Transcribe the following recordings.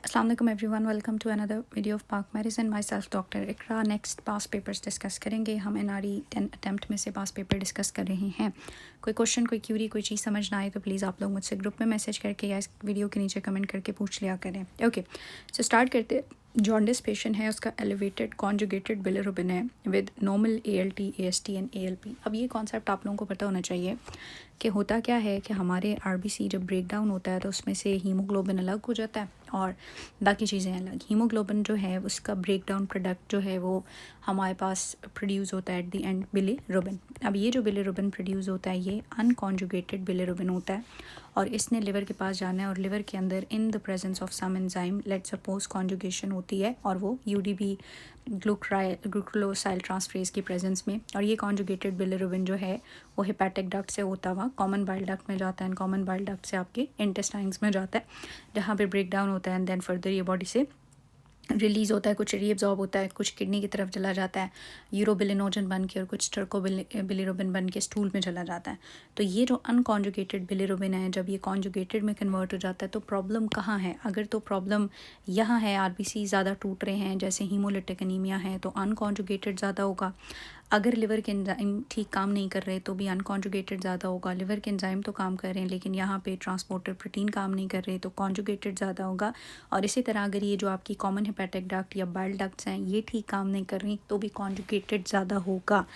अस्सलाम वालेकुम everyone, welcome to another video of Pak medicine. My self doctor Iqra. Next pass papers discuss करेंगे हम। NRE 10 attempt में से पास पेपर डिस्कस कर रहे हैं। कोई क्वेश्चन, कोई क्यूरी, कोई चीज़ समझ ना आए तो प्लीज़ आप लोग मुझसे ग्रुप में मैसेज करके या इस वीडियो के नीचे कमेंट करके पूछ लिया करें। ओके, सो स्टार्ट करते। जॉन्डिस पेशेंट है, उसका एलिवेटेड कॉन्जुगेटेड बिलिरुबिन है with normal ALT, AST and ALP। अब ये कॉन्सेप्ट आप लोगों को पता होना चाहिए कि होता क्या है कि हमारे RBC जब ब्रेक डाउन होता है तो उसमें से हीमोग्लोबिन अलग हो जाता है और बाकी चीज़ें अलग। हीमोग्लोबिन जो है उसका ब्रेक डाउन प्रोडक्ट जो है वो हमारे पास प्रोड्यूस होता है एट द एंड बिलिरुबिन। अब ये जो बिलिरुबिन प्रोड्यूस होता है ये अनकॉन्जुगेटेड बिलिरुबिन होता है और इसने लिवर के पास जाना है और लिवर के अंदर in the presence of some enzyme, let suppose conjugation होती है और वो UDP ग्लूकोसाइल ट्रांसफरेज की प्रेजेंस में, और ये कॉन्जुगेटेड बिलिरुबिन जो है वो हेपेटिक डक्ट से होता हुआ कॉमन बाइल डक्ट में जाता है एंड कॉमन बाइल डक्ट से आपके इंटेस्टाइन्स में जाता है जहाँ पे ब्रेक डाउन होता है एंड देन फर्दर ये बॉडी से रिलीज़ होता है, कुछ रीअब्जॉर्ब होता है, कुछ किडनी की तरफ चला जाता है यूरोबिलिनोजन बन के और कुछ बिलिरुबिन बन के स्टूल में चला जाता है। तो ये जो अनकॉन्जुगेटेड बिलिरुबिन है जब ये कॉन्जुगेटेड में कन्वर्ट हो जाता है तो प्रॉब्लम कहाँ है? अगर तो प्रॉब्लम यहाँ है, RBC ज़्यादा टूट रहे हैं जैसे हीमोलिटिक एनीमिया है तो अनकॉन्जुगेटेड ज़्यादा होगा। अगर लिवर के एंजाइम ठीक काम नहीं कर रहे तो भी अनकॉन्जुगेटेड ज़्यादा होगा। लिवर के एंजाइम तो काम कर रहे हैं लेकिन यहाँ पे ट्रांसपोर्टर प्रोटीन काम नहीं कर रहे तो कॉन्जुगेटेड ज़्यादा होगा। और इसी तरह अगर ये जो आपकी कॉमन हेपेटिक डक्ट या बाइल डक्ट्स हैं ये ठीक काम नहीं कर रही तो भी कॉन्जुगेटेड ज़्यादा होगा।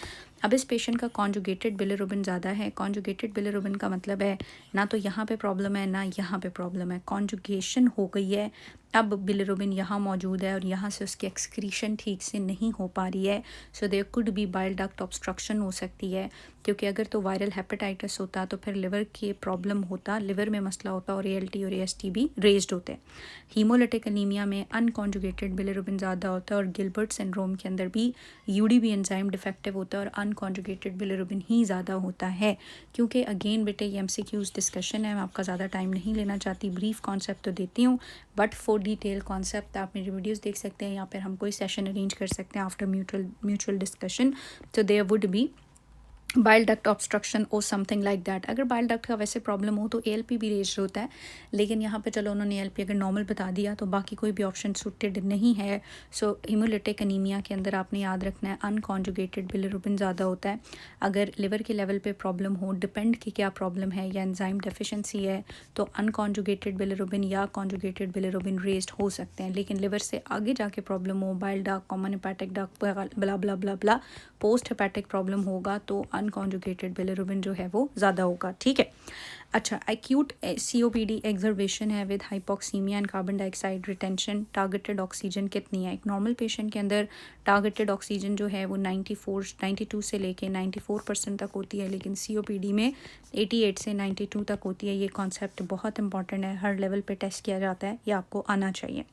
अब इस पेशेंट का कॉन्जुगेटेड बिलिरुबिन ज़्यादा है। कॉन्जुगेटेड बिलिरुबिन का मतलब है ना तो यहाँ पे प्रॉब्लम है ना यहाँ पे प्रॉब्लम है, कॉन्जुगेशन हो गई है। अब बिलिरुबिन यहाँ मौजूद है और यहाँ से उसकी एक्सक्रीशन ठीक से नहीं हो पा रही है। So there could be bile duct obstruction हो सकती है, क्योंकि अगर तो वायरल हेपेटाइटिस होता तो फिर लिवर के प्रॉब्लम होता, लिवर में मसला होता और ALT और AST भी रेज्ड होते। हीमोलिटिक एनीमिया में अनकॉन्जुगेटेड बिलिरुबिन ज़्यादा होता है और गिलबर्ट सिंड्रोम के अंदर भी UDP एंजाइम डिफेक्टिव होता है और अनकॉन्जुगेटेड बिलिरुबिन ही ज़्यादा होता है। क्योंकि अगेन बेटे ये MCQs डिस्कशन है, मैं आपका ज़्यादा टाइम नहीं लेना चाहती, ब्रीफ कॉन्सेप्ट तो देती हूँ बट फॉर डिटेल कॉन्सेप्ट आप मेरी वीडियोस देख सकते हैं या फिर हम कोई सेशन अरेंज कर सकते हैं आफ्टर म्यूचुअल डिस्कशन। तो there would be bile duct obstruction और समथिंग लाइक दैट। अगर बाइल डक्ट का वैसे प्रॉब्लम हो तो ALP भी रेज होता है, लेकिन यहाँ पे चलो उन्होंने ALP अगर नॉर्मल बता दिया तो बाकी कोई भी ऑप्शन सुटेड नहीं है। सो हीमोलिटिक एनीमिया के अंदर आपने याद रखना है अनकॉन्जुगेटेड बिलिरुबिन ज़्यादा होता है। अगर लिवर के लेवल पे प्रॉब्लम हो, डिपेंड की क्या प्रॉब्लम है या एंजाइम डेफिशिएंसी है, तो अनकॉन्जुगेटेड बिलिरुबिन या कॉन्जुगेटेड बिलिरुबिन रेज्ड हो सकते हैं। लेकिन लिवर से आगे जाके प्रॉब्लम हो, bile duct, common hepatic duct, blah blah blah blah, post hepatic problem होगा तो अनकॉन्जुगेटेड बिलिरुबिन जो है वो ज़्यादा होगा। ठीक है, अच्छा, एक्यूट COPD एक्जर्वेशन है with hypoxaemia and carbon dioxide retention. Targeted oxygen कितनी है? एक नॉर्मल पेशेंट के अंदर टारगेटेड ऑक्सीजन जो है वो 92 से लेके 94% तक होती है, लेकिन COPD में 88 से 92 तक होती है। ये कॉन्सेप्ट बहुत इंपॉर्टेंट है, हर लेवल पे टेस्ट किया जाता है, ये आपको आना चाहिए।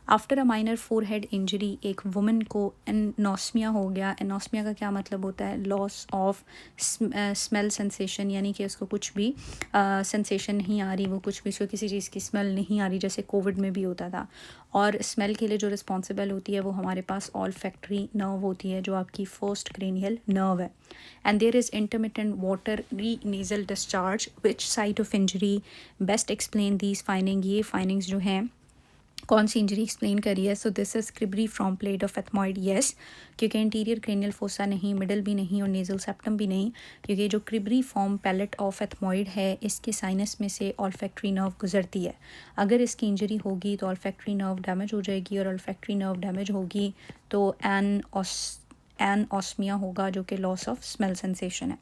After a minor forehead injury एक वुमन को एनोस्मिया हो गया। एनोस्मिया का क्या मतलब होता है? लॉस ऑफ स्मेल सेंसेशन, यानी कि उसको कुछ भी सेंसेशन नहीं आ रही, वो कुछ भी उसको किसी चीज़ की स्मेल नहीं आ रही, जैसे कोविड में भी होता था। और स्मेल के लिए जो रिस्पॉन्सिबल होती है वो हमारे पास ऑल्फैक्टरी नर्व होती है जो आपकी फर्स्ट क्रेनियल नर्व है। And there is intermittent watery nasal discharge, which site of injury best explain these finding. ये फाइंडिंग्स जो हैं कौन सी इंजरी एक्सप्लेन करी है? So this is cribriform plate of ethmoid. Yes, क्योंकि इंटीरियर क्रेनियल फोसा नहीं, मिडल भी नहीं और नेजल सेप्टम भी नहीं, क्योंकि जो cribriform plate of ethmoid है इसके साइनस में से ऑल्फैक्टरी नर्व गुजरती है। अगर इसकी इंजरी होगी तो ऑल्फैक्टरी नर्व डैमेज हो जाएगी और ऑल्फैक्टरी नर्व डैमेज होगी तो एनओस्मिया होगा जो कि लॉस ऑफ स्मेल सेंसेशन है।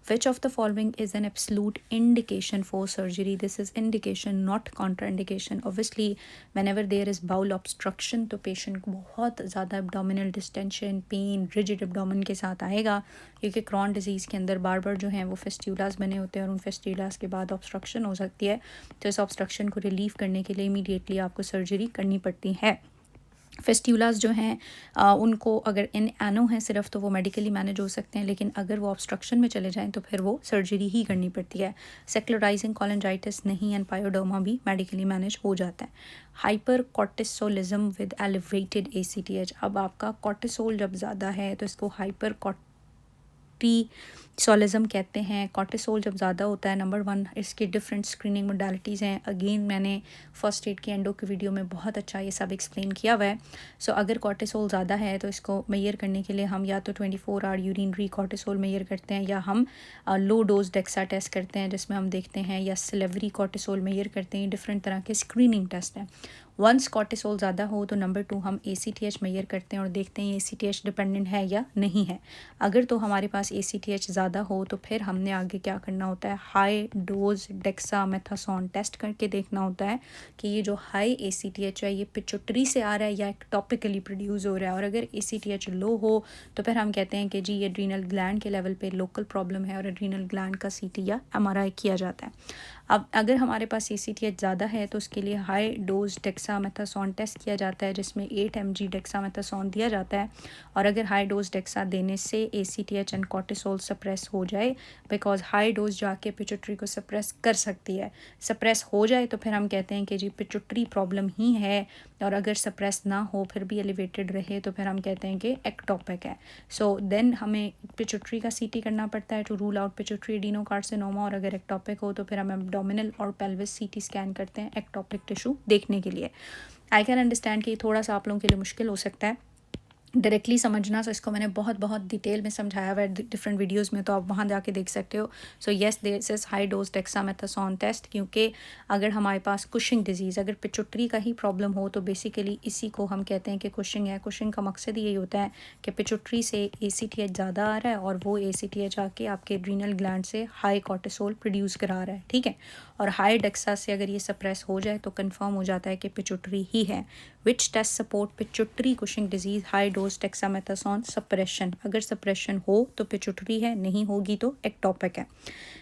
Which of the following is an absolute indication for surgery? This is indication, not contraindication. Obviously, whenever there is bowel obstruction, तो patient को बहुत ज़्यादा abdominal distension, pain, rigid abdomen के साथ आएगा, क्योंकि Crohn disease के अंदर बार बार जो हैं वो फेस्ट्यूलास बने होते हैं और उन फेस्ट्यूलास के बाद ऑब्स्ट्रक्शन हो सकती है। तो इस ऑब्स्ट्रक्शन को रिलीव करने के लिए इमीडिएटली आपको सर्जरी करनी पड़ती है। फेस्ट्यूलास जो हैं उनको अगर इन एनो हैं सिर्फ तो वो मेडिकली मैनेज हो सकते हैं, लेकिन अगर वो ऑब्स्ट्रक्शन में चले जाएं तो फिर वो सर्जरी ही करनी पड़ती है। सेक्युलराइजिंग कोलेंजाइटिस नहीं एंड पायोडोमा भी मेडिकली मैनेज हो जाता है। Hyper cortisolism with elevated ACTH। अब आपका कॉर्टिसोल जब ज़्यादा है तो इसको हाइपर कॉर्टिसोलिज्म कहते हैं। कॉर्टिसोल जब ज़्यादा होता है, नंबर 1 इसकी डिफरेंट स्क्रीनिंग मोडालिटीज़ हैं। अगेन मैंने फर्स्ट एड की एंडो की वीडियो में बहुत अच्छा ये सब एक्सप्लेन किया हुआ है। सो अगर कॉर्टिसोल ज़्यादा है तो इसको मेजर करने के लिए हम या तो 24 आवर यूरिनरी कॉर्टिसोल मेजर करते हैं, या हम लो डोज डेक्सा टेस्ट करते हैं जिसमें हम देखते हैं, या सिलेवरी कॉर्टिसोल मेजर करते हैं। डिफरेंट तरह के स्क्रीनिंग टेस्ट हैं। वंस कॉर्टिसोल ज़्यादा हो तो नंबर 2 हम ACTH मेजर करते हैं और देखते हैं ACTH डिपेंडेंट है या नहीं है। अगर तो हमारे पास ACTH ज़्यादा हो तो फिर हमने आगे क्या करना होता है, हाई डोज डेक्सामेथासोन टेस्ट करके देखना होता है कि ये जो हाई ACTH है ये पिट्यूटरी से आ रहा है या एक्टोपिकली प्रोड्यूस हो रहा है। और अगर ACTH लो हो तो फिर हम कहते हैं कि जी ये एड्रीनल ग्लैंड के लेवल पे लोकल प्रॉब्लम है और एड्रीनल ग्लैंड का CT या MRI किया जाता है। अब अगर हमारे पास ACTH ज़्यादा है तो उसके लिए हाई डोज डेक्सामेथासोन टेस्ट किया जाता है जिसमें 8 mg डेक्सामेथासोन दिया जाता है। और अगर हाई डोज डेक्सा देने से ACTH एंड कॉर्टिसोल सप्रेस हो जाए, बिकॉज हाई डोज जाके पिट्यूटरी को सप्रेस कर सकती है, सप्रेस हो जाए तो फिर हम कहते हैं कि जी पिट्यूटरी प्रॉब्लम ही है। और अगर सप्रेस ना हो फिर भी एलिवेटेड रहे तो फिर हम कहते हैं कि एक्टोपिक है। सो देन हमें पिट्यूटरी का CT करना पड़ता है to rule out pituitary adenocarcinoma. और अगर एक्टोपिक हो तो फिर हम एब्डोमिनल और पेल्विस CT स्कैन करते हैं एक्टोपिक टिश्यू देखने के लिए। आई कैन अंडरस्टैंड कि थोड़ा सा आप लोगों के लिए मुश्किल हो सकता है डायरेक्टली समझना। सो इसको मैंने बहुत डिटेल में समझाया हुआ है डिफरेंट वीडियोस में, तो आप वहाँ जाके देख सकते हो। So yes this is high dose dexamethasone test, क्योंकि अगर हमारे पास कुशिंग डिजीज़, अगर पिट्यूटरी का ही प्रॉब्लम हो तो बेसिकली इसी को हम कहते हैं कि कुशिंग है। कुशिंग का मकसद यही होता है कि पिट्यूटरी से ACTH ज़्यादा आ रहा है और वो ACTH आके आपके एड्रीनल ग्लैंड से हाई कॉर्टिसोल प्रोड्यूस करा रहा है, ठीक है। और हाई डेक्सा से अगर ये सप्रेस हो जाए तो कंफर्म हो जाता है कि पिट्यूटरी ही है। Which test support pituitary Cushing disease, high dose dexamethasone suppression. अगर सप्रेशन हो तो पिट्यूटरी है, नहीं होगी तो एक्टोपिक है।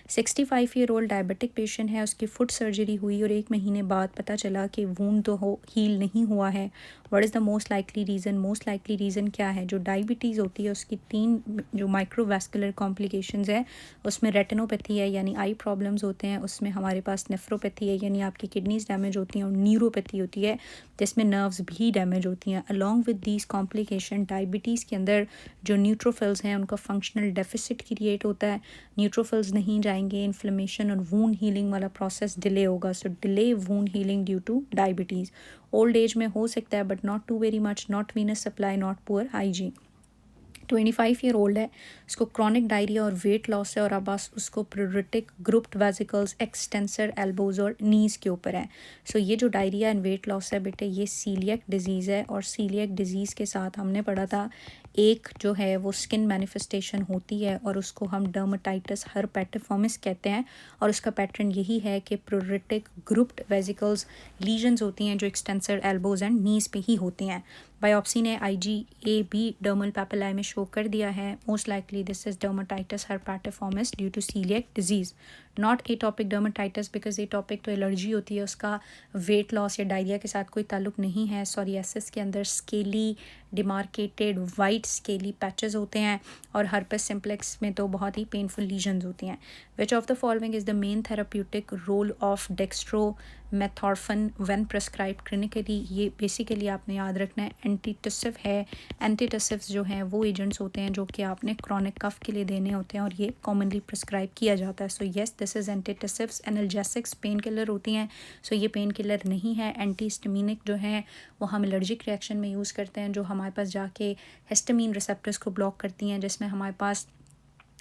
65 ईयर ओल्ड डायबिटिक पेशेंट है, उसकी फुट सर्जरी हुई और 1 महीने बाद पता चला कि वूंड तो हील नहीं हुआ है। What is the most likely reason? Most likely reason क्या है? जो डायबिटीज़ होती है उसकी 3 जो माइक्रोवास्कुलर कॉम्प्लिकेशंस है, उसमें रेटिनोपैथी है यानी आई प्रॉब्लम्स होते हैं, उसमें हमारे पास नेफ्रोपैथी है यानी आपकी किडनीज डैमेज होती हैं, और न्यूरोपैथी होती है जिसमें नर्व्स भी डैमेज होती हैं। Along with these complication diabetes के अंदर जो न्यूट्रोफिल्स हैं उनका फंक्शनल डेफिसिट क्रिएट होता है। न्यूट्रोफिल्स नहीं जाएंगे, इन्फ्लेमेशन और वूंड हीलिंग वाला प्रोसेस डिले होगा। So delay wound healing due to diabetes. Old age में हो सकता है but not too very much, not venous supply, not poor hygiene. 25 year old है, उसको क्रॉनिक डायरिया और वेट लॉस है, और अब बस उसको pruritic grouped vesicles extensor elbows और नीज़ के ऊपर है। सो ये जो डायरिया एंड वेट लॉस है बेटे, ये सीलियक डिजीज़ है। और सीलियक डिजीज़ के साथ हमने पढ़ा था एक जो है वो स्किन मैनिफेस्टेशन होती है और उसको हम डर्मेटाइटिस हर्पेटिफॉर्मिस कहते हैं। और उसका पैटर्न यही है कि प्रोरेटिक ग्रुप्ड वेसिकल्स लीजन्स होती हैं जो एक्सटेंसर एल्बोज एंड नीज़ पे ही होती हैं। बायोप्सी ने IgA भी डर्मल पैपिलाई में शो कर दिया है। Most likely this is dermatitis herpetiformis due to celiac disease, not atopic dermatitis, because atopic तो एलर्जी होती है, उसका वेट लॉस या डायरिया के साथ कोई ताल्लुक नहीं है। सोरियासिस के अंदर scaly demarcated white scaly patches होते हैं, और हर्पेस सिम्प्लेक्स में तो बहुत ही पेनफुल लीजन्स होती हैं। Which of the following is the main therapeutic role of dextromethorphan when prescribed clinically? ये बेसिकली आपने याद रखना है एंटीटसिव है। एंटीटसिव्स जो हैं वो एजेंट्स होते हैं जो कि आपने क्रॉनिक कफ के लिए देने होते हैं और ये कॉमनली प्रेस्क्राइब किया जाता है। So yes this is antitussives. Analgesics pain killer होती हैं, सो ये पेन किलर नहीं है। एंटीहिस्टामिनिक जो हैं वो हम एलर्जिक रिएक्शन में यूज़ करते हैं, जो हमारे पास जाके हिस्टामिन रिसेप्टर्स को ब्लॉक करती हैं, जिसमें हमारे पास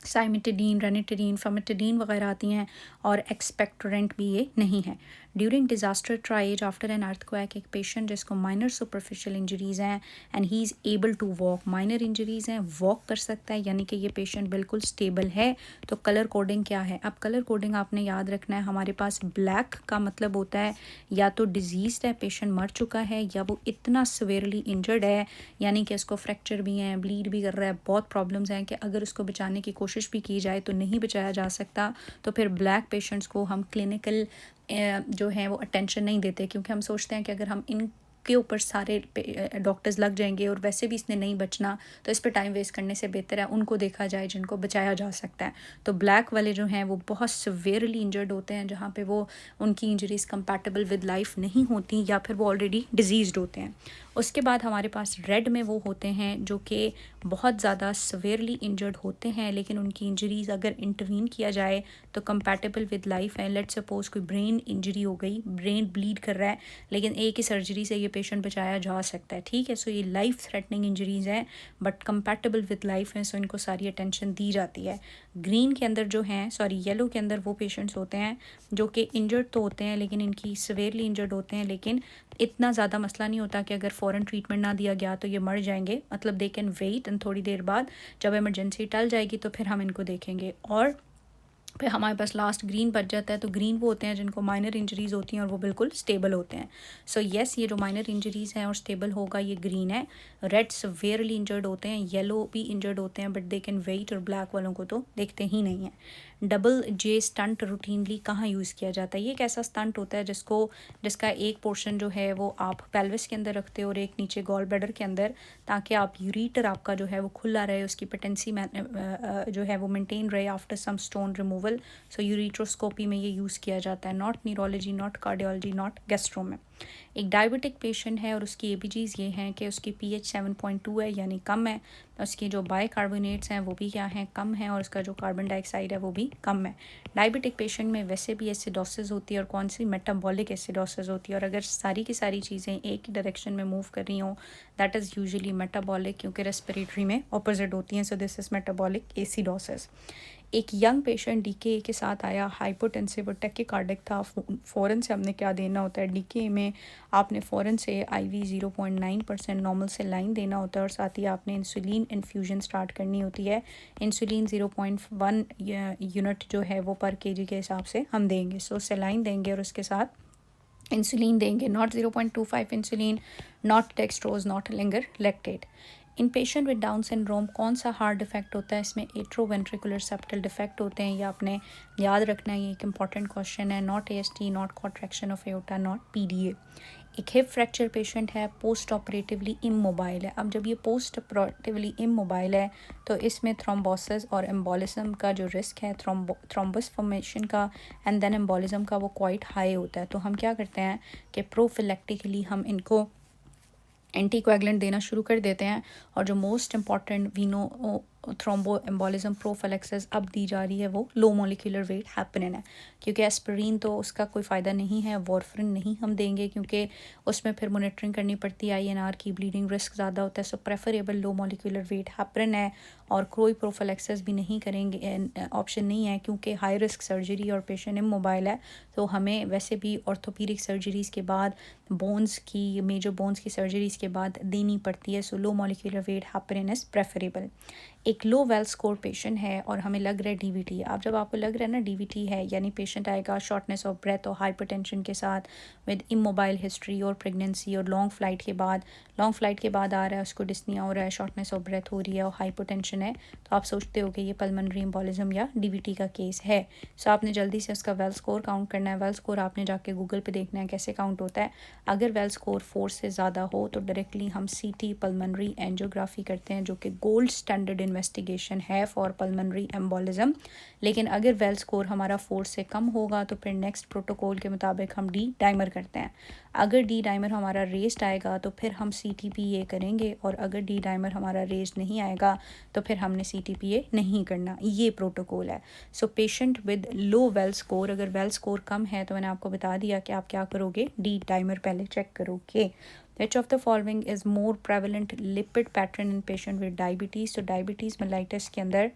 साइमिटिडीन, रेनिटिडीन, फॉर्मिटिडीन वगैरह आती हैं, और एक्सपेक्टोरेंट भी ये नहीं है। During disaster triage after an earthquake, एक पेशेंट जिसको माइनर सुपरफिशियल इंजरीज़ हैं and he is able to walk, minor injuries हैं, वॉक कर सकता है, यानी कि ये पेशेंट बिल्कुल स्टेबल है। तो कलर कोडिंग क्या है? अब कलर कोडिंग आपने याद रखना है, हमारे पास ब्लैक का मतलब होता है या तो डिजीज़ है, पेशेंट मर चुका है, या वो इतना सिवियरली इंजर्ड है यानी कि उसको फ्रैक्चर भी हैं, ब्लीड भी कर रहा है, बहुत प्रॉब्लम्स हैं कि अगर उसको बचाने की कोशिश भी की जाए तो नहीं बचाया जा सकता। तो फिर ब्लैक पेशेंट्स को हम क्लिनिकल जो है वो अटेंशन नहीं देते, क्योंकि हम सोचते हैं कि अगर हम इन के ऊपर सारे डॉक्टर्स लग जाएंगे और वैसे भी इसने नहीं बचना, तो इस पर टाइम वेस्ट करने से बेहतर है उनको देखा जाए जिनको बचाया जा सकता है। तो ब्लैक वाले जो हैं वो बहुत सिवियरली इंजर्ड होते हैं, जहाँ पे वो उनकी इंजरीज कंपैटिबल विद लाइफ नहीं होती या फिर वो ऑलरेडी डिजीज्ड होते हैं। उसके बाद हमारे पास रेड में वो होते हैं जो कि बहुत ज़्यादा सवेयरली इंजर्ड होते हैं, लेकिन उनकी इंजरीज़ अगर इंटरवीन किया जाए तो कंपैटिबल विद लाइफ है। लेट्स सपोज कोई ब्रेन इंजरी हो गई, ब्रेन ब्लीड कर रहा है, लेकिन एक ही सर्जरी से ये पेशेंट बचाया जा सकता है, ठीक है। सो ये लाइफ थ्रेटनिंग इंजरीज़ हैं बट कंपैटिबल विद लाइफ हैं, सो इनको सारी अटेंशन दी जाती है। ग्रीन के अंदर जो हैं, सॉरी येलो के अंदर वो पेशेंट्स होते हैं जो कि इंजर्ड तो होते हैं लेकिन इनकी सवेयरली इंजर्ड होते हैं, लेकिन इतना ज़्यादा मसला नहीं होता कि अगर फ़ौरन ट्रीटमेंट ना दिया गया तो ये मर जाएंगे, मतलब दे कैन वेट एंड थोड़ी देर बाद जब इमरजेंसी टल जाएगी तो फिर हम इनको देखेंगे। और फिर हमारे पास लास्ट ग्रीन बच जाता है। तो ग्रीन वो होते हैं जिनको माइनर इंजरीज़ होती हैं और वो बिल्कुल स्टेबल होते हैं। सो येस, ये जो माइनर इंजरीज़ हैं और स्टेबल होगा ये ग्रीन है। रेड सवेयरली इंजर्ड होते हैं, येलो भी इंजर्ड होते हैं बट दे कैन वेट, और ब्लैक वालों को तो देखते ही नहीं हैं। डबल जे स्टंट रूटीनली कहाँ यूज़ किया जाता है? ये एक ऐसा स्टंट होता है जिसका एक पोर्शन जो है वो आप पेल्विस के अंदर रखते हो और एक नीचे गॉल ब्लैडर के अंदर, ताकि आप यूरीटर आपका जो है वो खुला रहे, उसकी पेटेंसी जो है वो मेंटेन रहे आफ्टर सम स्टोन रिमूवल। सो यूरिट्रोस्कोपी में ये यूज़ किया जाता है, not neurology, not cardiology, not gastro में। एक डायबिटिक पेशेंट है और उसकी एबीजीज ये हैं कि उसकी पीएच 7.2 है यानी कम है, उसकी जो बाइकार्बोनेट्स हैं वो भी क्या हैं, कम है, और उसका जो कार्बन डाइऑक्साइड है वो भी कम है। डायबिटिक पेशेंट में वैसे भी एसिडोसिस होती है और कौन सी, मेटाबॉलिक एसिडोसिस होती है, और अगर सारी की सारी चीज़ें एक ही डायरेक्शन में मूव कर रही हों दैट इज़ यूजुअली मेटाबॉलिक, क्योंकि रेस्पिरेटरी में ऑपोजिट होती हैं। सो दिस इज़ मेटाबॉलिक एसिडोसिस। एक यंग पेशेंट डीके के साथ आया, हाइपोटेंसिव और टैकीकार्डिक था। फ़ौरन से हमने क्या देना होता है डीके में? आपने फ़ौरन से आईवी 0.9% नॉर्मल से लाइन देना होता है, और साथ ही आपने इंसुलिन इन्फ्यूजन स्टार्ट करनी होती है। इंसुलिन 0.1 यूनिट जो है वो पर केजी के हिसाब से हम देंगे। सो सेलाइन देंगे और उसके साथ इंसुलिन देंगे, not 0.25 insulin, not dextrose, not Ringer lactate. In patient with Down syndrome कौन सा हार्ट डिफेक्ट होता है? इसमें एट्रोवेंट्रिकुलर सेप्टल डिफेक्ट होते हैं, ये आपने याद रखना है, ये एक इंपॉर्टेंट क्वेश्चन है। Not AST, not contraction of aorta, not PDA. एक हिप फ्रैक्चर पेशेंट है, पोस्ट ऑपरेटिवली इमोबाइल है। अब जब ये पोस्ट ऑपरेटिवली इमोबाइल है तो इसमें थ्रोम्बोसिस और एम्बोलिज्म का जो रिस्क है, थ्रोम्बस फॉर्मेशन का एंड देन एम्बोलिज्म का, वो क्वाइट हाई होता है। तो हम क्या करते हैं कि प्रोफिलेक्टिकली हम इनको एंटीकोएगुलेंट देना शुरू कर देते हैं। और जो most important veno thrombo embolism prophylaxis अब दी जा रही है वो लो मोलिकुलर वेट हैपनिन है, क्योंकि एस्पिरिन तो उसका कोई फ़ायदा नहीं है, वॉरफरिन नहीं हम देंगे क्योंकि उसमें फिर मॉनिटरिंग करनी पड़ती है, आईएनआर की, ब्लीडिंग रिस्क ज़्यादा होता है। So preferable low molecular weight heparin है। और कोई प्रोफिलैक्सिस भी नहीं करेंगे, ऑप्शन नहीं है, क्योंकि हाई रिस्क सर्जरी और पेशेंट इमोबाइल है। तो हमें वैसे भी ऑर्थोपीडिक सर्जरीज़ के बाद, बोन्स की, मेजर बोन्स की सर्जरीज़ के बाद देनी पड़ती है। So low molecular weight heparin is preferable. एक लो वेल स्कोर पेशेंट है और हमें लग रहा है डीवीटी है। अब जब आपको लग रहा है ना डीवीटी है, यानी पेशेंट आएगा शॉर्टनेस ऑफ ब्रेथ और हाइपरटेंशन के साथ विद इमोबाइल हिस्ट्री और प्रेगनेंसी और लॉन्ग फ्लाइट के बाद आ रहा है, उसको डिस्निया हो रहा है, शॉर्टनेस ऑफ ब्रेथ हो रही है और हाइपरटेंशन है, तो आप सोचते हो कि ये पल्मोनरी एम्बोलिज्म या डीवीटी का केस है। सो आपने जल्दी से उसका वेल स्कोर काउंट करना है। वेल स्कोर आपने जाके गूगल पे देखना है कैसे काउंट होता है। अगर वेल स्कोर 4 से ज़्यादा हो तो डायरेक्टली हम सीटी पल्मोनरी एंजियोग्राफी करते हैं, जो कि गोल्ड स्टैंडर्ड इन्वेस्टिगेशन है फॉर पल्मोनरी एम्बोलिज्म। लेकिन अगर वेल स्कोर हमारा 4 से कम होगा तो फिर नेक्स्ट प्रोटोकॉल के मुताबिक हम डी डाइमर करते हैं। अगर डी डाइमर हमारा रेस्ड आएगा तो फिर हम CTPA करेंगे, और अगर डी डाइमर हमारा रेस्ड नहीं आएगा तो फिर हमने CTPA नहीं करना। ये प्रोटोकॉल है। So patient with low well score, अगर वेल स्कोर कम है तो मैंने आपको बता दिया कि आप क्या करोगे, डी डाइमर पहले चेक करोगे। Which of the following is more prevalent lipid pattern in patient with diabetes? तो डायबिटीज़ मेलाइटिस के अंदर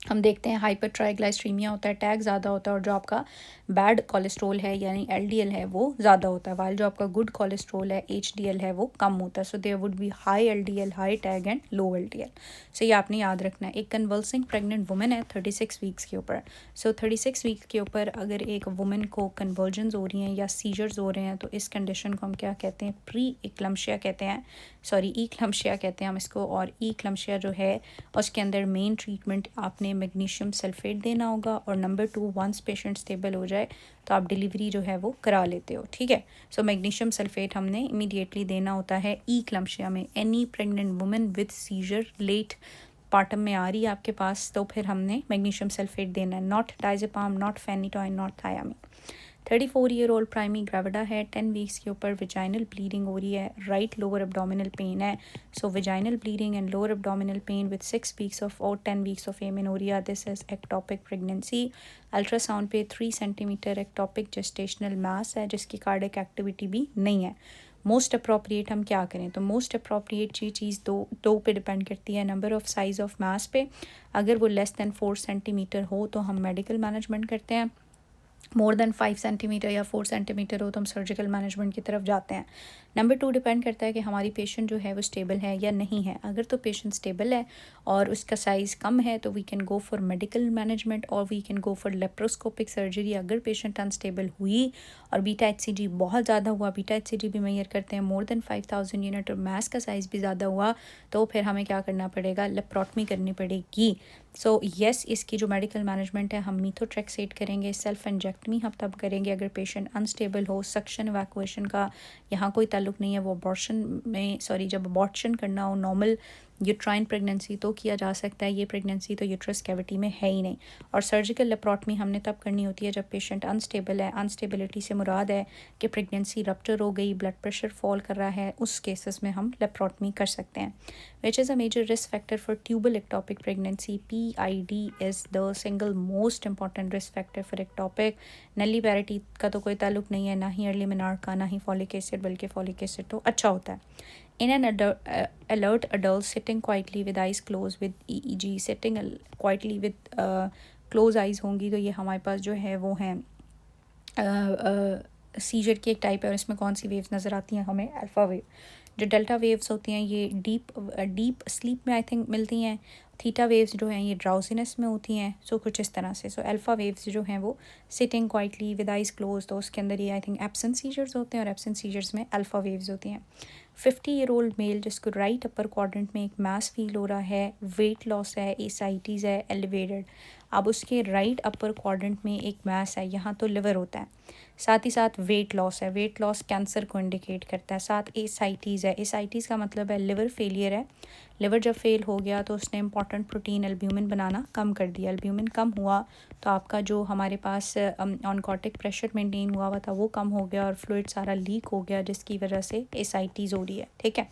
हम देखते हैं हाइपर ट्राइग्लाइसेमीमिया होता है, टैग ज़्यादा होता है, और जो आपका बैड कोलेस्ट्रोल है यानी LDL है वो ज़्यादा होता है, वाइल जो आपका गुड कोलेस्ट्रोल है HDL है वो कम होता है। So there would be high LDL, high tag and low LDL। So ये आपने याद रखना है। एक कन्वल्सिंग प्रेग्नेंट वुमेन है 36 वीक्स के ऊपर। सो 36 वीक्स के ऊपर अगर एक वुमेन को कन्वर्जन्स हो रही हैं या सीजर्स हो रहे हैं तो इस कंडीशन को हम क्या कहते हैं, प्री इक्लम्शिया कहते हैं, सॉरी इक्लम्शिया कहते हैं हम इसको। और इक्लम्शिया जो है उसके अंदर मेन ट्रीटमेंट आपने आपने मैग्नीशियम सल्फेट देना होगा, और नंबर 2 वंस पेशेंट स्टेबल हो जाए तो आप डिलीवरी जो है वो करा लेते हो, ठीक है। सो मैग्नीशियम सल्फेट हमने इमीडिएटली देना होता है ईक्लम्शिया में। Any pregnant women with seizure late partum में आ रही है आपके पास, तो फिर हमने मैग्नीशियम सल्फेट देना है, not diazepam, not phenytoin, not thiamine. 34-year-old primigravida है, 10 वीक्स के ऊपर विजाइनल ब्लीडिंग हो रही है, राइट लोअर एब्डोमिनल पेन है। So vaginal bleeding and lower abdominal pain with 6 weeks of और 10 weeks of amenorrhoea, this is ectopic pregnancy. Ultrasound पे 3 centimetre ectopic gestational मास है जिसकी कार्डिक एक्टिविटी भी नहीं है। मोस्ट अप्रोप्रिएट हम क्या करें, तो मोस्ट अप्रोप्रिएट ये चीज़ दो पे डिपेंड करती है, number of size of mass पे। अगर वो लेस दैन 4 सेंटीमीटर हो तो हम मेडिकल मैनेजमेंट करते हैं, मोर देन 5 सेंटीमीटर या 4 सेंटीमीटर हो तो हम सर्जिकल मैनेजमेंट की तरफ जाते हैं। नंबर 2 डिपेंड करता है कि हमारी पेशेंट जो है वो स्टेबल है या नहीं है। अगर तो पेशेंट स्टेबल है और उसका साइज़ कम है तो we can go for medical management और we can go for laparoscopic surgery. अगर पेशेंट अनस्टेबल हुई और बीटा HCG बहुत ज़्यादा हुआ, बीटा HCG भी मेजर करते हैं, मोर देन 5000 यूनिट, और मास का साइज़ भी ज़्यादा हुआ, तो फिर हमें क्या करना पड़ेगा, लेप्रोटमी करनी पड़ेगी। सो येस, इसकी जो मेडिकल मैनेजमेंट है, हम मीथोट्रेक्सेट करेंगे, सेल्फ इंजेक्टमी हम तब करेंगे अगर पेशेंट अनस्टेबल हो। सक्शन इवैक्यूएशन का यहाँ कोई ताल्लुक नहीं है, वो अबॉर्शन में जब अबॉर्शन करना हो नॉर्मल यूट्राइन प्रेगनेंसी तो किया जा सकता है, ये प्रेगनेंसी तो यूट्रस कैविटी में है ही नहीं। और सर्जिकल लेप्रोटमी हमने तब करनी होती है जब पेशेंट अनस्टेबल है। अनस्टेबिलिटी से मुराद है कि प्रेगनेंसी रप्चर हो गई, ब्लड प्रेशर फॉल कर रहा है, उस केसेस में हम लेप्रोटमी कर सकते हैं। Which is a major risk factor for tubal ectopic pregnancy. PID is the single most important risk factor for ectopic. नली पैरिटी का तो कोई ताल्लुक नहीं है, ना ही अर्ली मेनार्क का, ना ही फॉलिक एसिड, बल्कि फॉलिक एसिड तो अच्छा होता है। In an alert adult sitting quietly with eyes closed with EEG, sitting quietly with close eyes होंगी, तो ये हमारे पास जो है वो हैं सीजर की एक टाइप है, और इसमें कौन सी वेव्स नज़र आती हैं हमें, अल्फ़ा वेव। जो डेल्टा वेव्स होती हैं ये डीप स्लीप में आई थिंक मिलती हैं। थीटा वेव्स जो हैं ये ड्राउजीनेस में होती हैं। सो कुछ इस तरह से। सो अल्फ़ा वेव्स जो हैं वो sitting quietly with eyes close, तो उसके अंदर ये आई थिंक एब्सेंट सीजर्स होते हैं, और एब्सेंट सीजर्स में अल्फ़ा वेव्स होती हैं। 50-year-old मेल जिसको राइट अपर क्वाड्रेंट में एक मास फील हो रहा है, वेट लॉस है, एसाइटीज़ है एलिवेटेड। अब उसके राइट अपर क्वाड्रेंट में एक मास है, यहाँ तो लिवर होता है, साथ ही साथ वेट लॉस है, वेट लॉस कैंसर को इंडिकेट करता है, साथ एसाइटीज़ है, एसाइटीज़ का मतलब है लिवर फेलियर है। लिवर जब फेल हो गया तो उसने इंपॉर्टेंट प्रोटीन एल्ब्यूमिन बनाना कम कर दिया, एल्ब्यूमिन कम हुआ तो आपका जो हमारे पास ऑनकॉटिक प्रेशर मेंटेन हुआ था वो कम हो गया और फ्लूइड सारा लीक हो गया, जिसकी वजह से एसाइटीज़ हो रही है, ठीक है।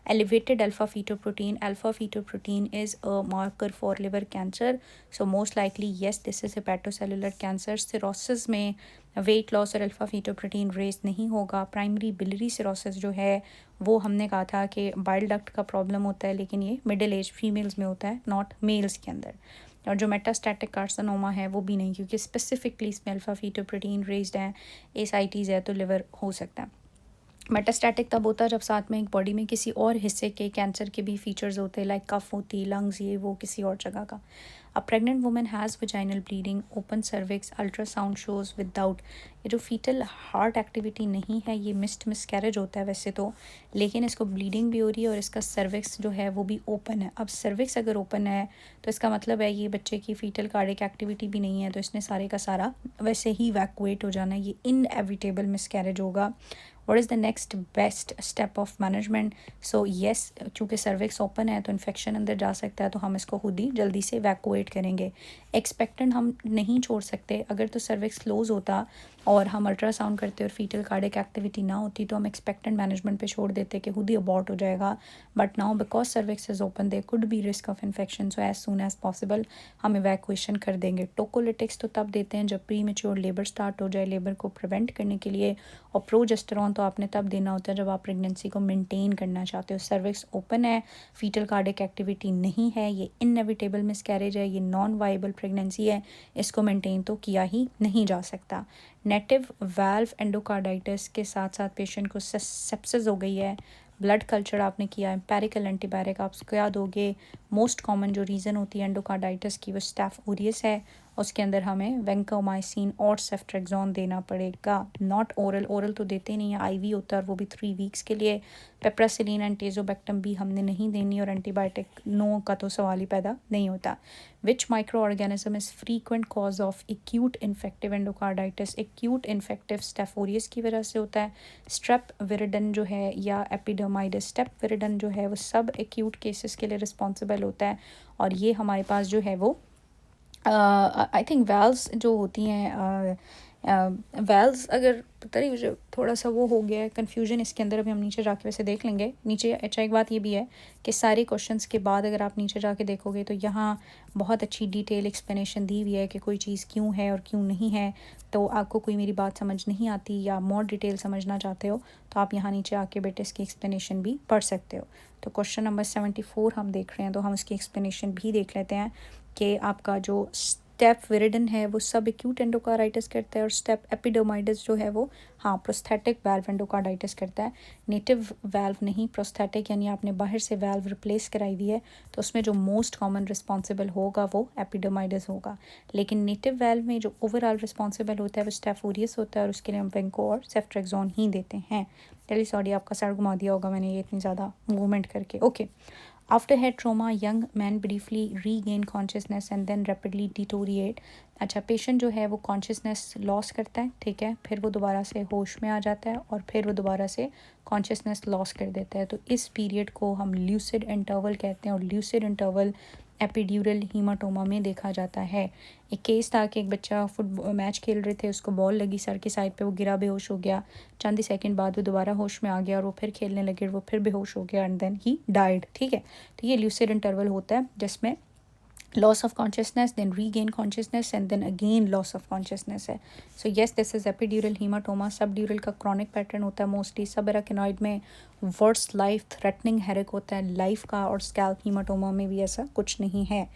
Elevated alpha fetoprotein. Alpha fetoprotein is a marker for liver cancer. So most likely yes, this is hepatocellular cancer. Cirrhosis में वेट लॉस और अल्फ़ा फीटोप्रोटीन रेस नहीं होगा। प्राइमरी बिलरी सिरोसिस जो है वो हमने कहा था कि बाइल डक्ट का प्रॉब्लम होता है, लेकिन ये मिडिल एज फीमेल्स में होता है, नॉट मेल्स के अंदर। और जो मेटास्टैटिक कार्सिनोमा है वो भी नहीं, क्योंकि स्पेसिफिकली इसमें अल्फ़ा फीटोप्रोटीन रेस्ड है, एसाइटीज़ है, तो लिवर हो सकता है। मेटास्टैटिक तब होता है जब साथ में एक बॉडी में किसी और हिस्से के कैंसर के भी फीचर्स होते हैं, लाइक कफ होती, लंग्स, ये वो किसी और जगह का। अ pregnant women has vaginal bleeding, open cervix, ultrasound shows without, ये जो फीटल हार्ट एक्टिविटी नहीं है ये मिसकैरेज होता है वैसे तो, लेकिन इसको ब्लीडिंग भी हो रही है और इसका सर्विक्स जो है वो भी ओपन है। अब सर्विक्स अगर ओपन है तो इसका मतलब है ये बच्चे की फीटल कार्डिक एक्टिविटी भी नहीं है, तो इसने सारे का सारा वैसे ही इवैक्यूएट हो जाना है, ये इनएविटेबल मिसकैरेज होगा। What is the next best step of management? So yes, चूँकि सर्विक्स ओपन है तो इन्फेक्शन अंदर जा सकता है, तो हम इसको खुद ही जल्दी से इवैक्यूएट करेंगे। एक्सपेक्टेंट हम नहीं छोड़ सकते, अगर तो सर्विक्स क्लोज होता और हम अल्ट्रासाउंड करते और फीटल कार्डिक एक्टिविटी ना होती तो हम एक्सपेक्टेंट मैनेजमेंट पे छोड़ देते कि खुद ही अबॉर्ट हो जाएगा। But now because cervix is open there could be risk of infection, so as soon as possible हम इवैक्यूएशन कर देंगे। टोकोलिटिक्स तो तब देते हैं जब प्री मेच्योर लेबर स्टार्ट हो जाए, लेबर को प्रिवेंट करने के लिए, और प्रोजेस्टेरॉन तो आपने तब देना होता है जब आप प्रेगनेंसी को मेंटेन करना चाहते हो। सर्विक्स ओपन है, फीटल कार्डिक एक्टिविटी नहीं है, ये इनएविटेबल मिसकैरेज है, ये नॉन वाइबल प्रेगनेंसी है, इसको मेंटेन तो किया ही नहीं जा सकता। नेटिव वाल्व एंडोकार्डाइटिस के साथ साथ पेशेंट को सेप्सिस हो गई है, ब्लड कल्चर आपने किया, एम्पेरिकल एंटीबायोटिक आप क्या दोगे, मोस्ट कॉमन जो रीज़न होती है एंडोकार्डाइटिस की वो स्टाफ ओरियस है, उसके अंदर हमें वेंकोमाइसिन और सेफ्ट्रेक्सोन देना पड़ेगा, नॉट ओरल। ओरल तो देते नहीं है, आईवी होता है और वो भी 3 वीक्स के लिए। पेप्रासिलिन एंड टेजोबैक्टम भी हमने नहीं देनी, और एंटीबायोटिक नो का तो सवाल ही पैदा नहीं होता। Which micro organism is frequent cause of acute infective endocarditis? Acute infective staph aureus की वजह से होता है। स्ट्रेप विरिडन जो है या एपिडर्माइडिस, स्टेप विरिडन जो है वो सब एक्यूट केसेस के लिए रिस्पॉन्सिबल होता है। और ये हमारे पास जो है वो आई थिंक वेल्स जो होती हैं, वेल्स अगर पता नहीं मुझे थोड़ा सा वो हो गया है कन्फ्यूजन इसके अंदर, अभी हम नीचे जाके वैसे देख लेंगे। नीचे अच्छा एक बात ये भी है कि सारे क्वेश्चंस के बाद अगर आप नीचे जाके देखोगे तो यहाँ बहुत अच्छी डिटेल एक्सप्लेनेशन दी हुई है कि कोई चीज़ क्यों है और क्यों नहीं है। तो आपको कोई मेरी बात समझ नहीं आती या मोर डिटेल समझना चाहते हो तो आप यहाँ नीचे आके बेटे इसकी एक्सप्लेनेशन भी पढ़ सकते हो। तो क्वेश्चन नंबर 74 हम देख रहे हैं, तो हम इसकी एक्सप्लेनेशन भी देख लेते हैं कि आपका जो स्टेप विरिडन है वो सब एक्यूट एंडोकार्डाइटिस करता है, और स्टेप एपिडर्माइडिस जो है वो प्रोस्थेटिक वाल्व एंडोकार्डाइटिस करता है। नेटिव वाल्व नहीं, प्रोस्थेटिक, यानी आपने बाहर से वाल्व रिप्लेस कराई हुई है, तो उसमें जो मोस्ट कॉमन रिस्पॉन्सिबल होगा वो एपिडर्माइडिस होगा। लेकिन नेटिव वाल्व में जो ओवरऑल रिस्पॉन्सिबल होता है वो स्टेफ ओरियस होता है, और उसके लिए हम वेंको और सेफ्ट्रेक्सोन ही देते हैं। चलिए सॉरी, आपका सर घुमा दिया होगा मैंने ये इतनी ज़्यादा मूवमेंट करके। Okay, after head trauma young man briefly regain consciousness and then rapidly deteriorate. अच्छा, पेशेंट जो है वो कॉन्शियसनेस लॉस करता है, ठीक है, फिर वो दोबारा से होश में आ जाता है और फिर वो दोबारा से कॉन्शियसनेस लॉस कर देता है। तो इस पीरियड को हम ल्यूसिड इंटरवल कहते हैं, और ल्यूसिड इंटरवल एपिड्यूरल हीमाटोमा में देखा जाता है। एक केस था कि एक बच्चा फुटबॉल मैच खेल रहे थे, उसको बॉल लगी सर की साइड पे, वो गिरा, बेहोश हो गया। चंद ही सेकंड बाद वो दोबारा होश में आ गया और वो फिर खेलने लगे, वो फिर बेहोश हो गया एंड देन ही डाइड, ठीक है। तो ये ल्यूसिड इंटरवल होता है जिसमें loss of consciousness, then regain consciousness, and then again loss of consciousness है। So yes, this is epidural hematoma। Subdural का chronic पैटर्न होता है मोस्टली। सबएराकिनॉइड में वर्स्ट लाइफ थ्रेटनिंग हेरिक होता है लाइफ का, और स्कैल्प हीमाटोमा में भी ऐसा कुछ नहीं है।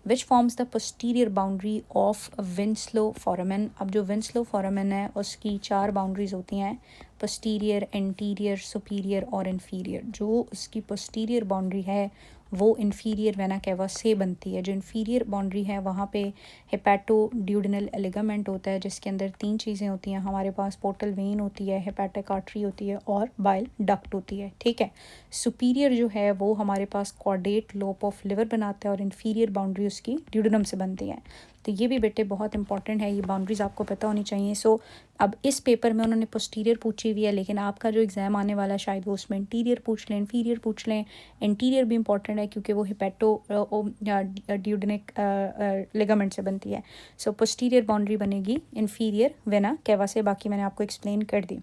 Which forms the posterior boundary of Winslow foramen? अब जो विंसलो फोरामेन है उसकी 4 बाउंड्रीज होती हैं, पोस्टीरियर, एंटीरियर, सुपीरियर और इन्फीरियर। जो उसकी पोस्टीरियर बाउंड्री है वो इन्फीरियर वेना कैवा से बनती है। जो इन्फीरियर बाउंड्री है वहाँ पे हेपेटोड्यूडेनल लिगामेंट होता है, जिसके अंदर 3 चीज़ें होती हैं हमारे पास, पोर्टल वेन होती है, हेपेटिक आर्टरी होती है और बाइल डक्ट होती है, ठीक है। सुपीरियर जो है वो हमारे पास क्वाड्रेट लोब ऑफ लिवर बनाता है, और इन्फीरियर बाउंड्री उसकी ड्यूडेनम से बनती है। तो ये भी बेटे बहुत इंपॉर्टेंट है, ये बाउंड्रीज आपको पता होनी चाहिए। सो अब इस पेपर में उन्होंने पोस्टीरियर पूछी हुई है, लेकिन आपका जो एग्ज़ाम आने वाला है शायद वो उसमें इंटीरियर पूछ लें, इन्फीरियर पूछ लें। इंटीरियर भी इंपॉर्टेंट है क्योंकि वो हिपेटो ड्यूडेनिक लिगामेंट से बनती है। सो पोस्टीरियर बाउंड्री बनेगी इन्फीरियर वेना कैवा से, बाकी मैंने आपको एक्सप्लेन कर दी।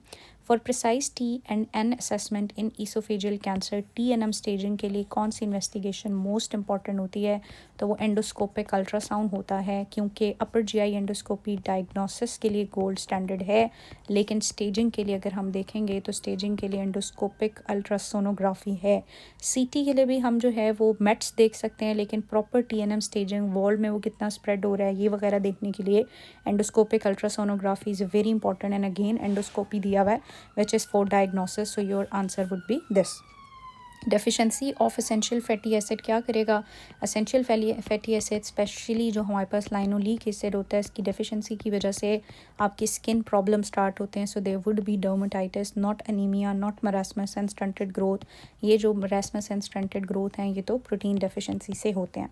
For precise T&N assessment in oesophageal cancer, TNM staging के लिए कौन सी इन्वेस्टिगेशन मोस्ट इंपॉर्टेंट होती है? तो वो एंडोस्कोपिक अल्ट्रासाउंड होता है, क्योंकि अपर GI एंडोस्कोपी डायग्नोसिस के लिए गोल्ड स्टैंडर्ड है। लेकिन स्टेजिंग के लिए अगर हम देखेंगे तो स्टेजिंग के लिए एंडोस्कोपिक अल्ट्रासोनोग्राफी है। CT के लिए भी हम जो है वो मेट्स देख सकते हैं, लेकिन प्रॉपर TNM स्टेजिंग वॉल में वो कितना स्प्रेड हो रहा है ये वगैरह देखने के लिए endoscopic ultrasonography is very important. And again endoscopy दिया हुआ है which is for diagnosis, so your answer would be this। Deficiency of essential fatty acid क्या करेगा? एसेंशियल फैटी एसिड स्पेशली जो हमारे पास लाइनोलीक एसिड होता है, इसकी डेफिशिएंसी की वजह से आपकी स्किन प्रॉब्लम स्टार्ट होते हैं। So they would be dermatitis, not anaemia, not marasmus and stunted growth. ये जो मरास्मस एंड स्टंटेड ग्रोथ हैं ये तो प्रोटीन डेफिशिएंसी से होते हैं।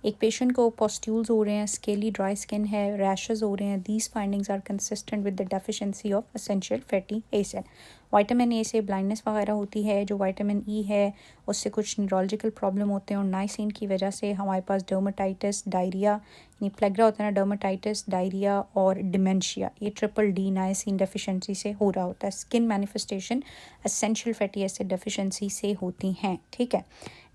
एक पेशेंट को पॉस्ट्यूल्स हो रहे हैं, स्केली ड्राई स्किन है, रैशेस हो रहे हैं, these findings are consistent with the deficiency of essential fatty acid. Vitamin A से ब्लाइंडनेस वगैरह होती है। जो विटामिन ई है उससे कुछ न्यूरोलॉजिकल प्रॉब्लम होते हैं, और नाइसिन की वजह से हमारे पास डर्मेटाइटिस, डायरिया, यानी प्लेग्रा होता है ना, डर्मेटाइटिस, डायरिया और डिमेंशिया, ये ट्रिपल-D नाइसिन डेफिशिएंसी से हो रहा होता है। Skin manifestation essential fatty acid deficiency से होती हैं, ठीक है।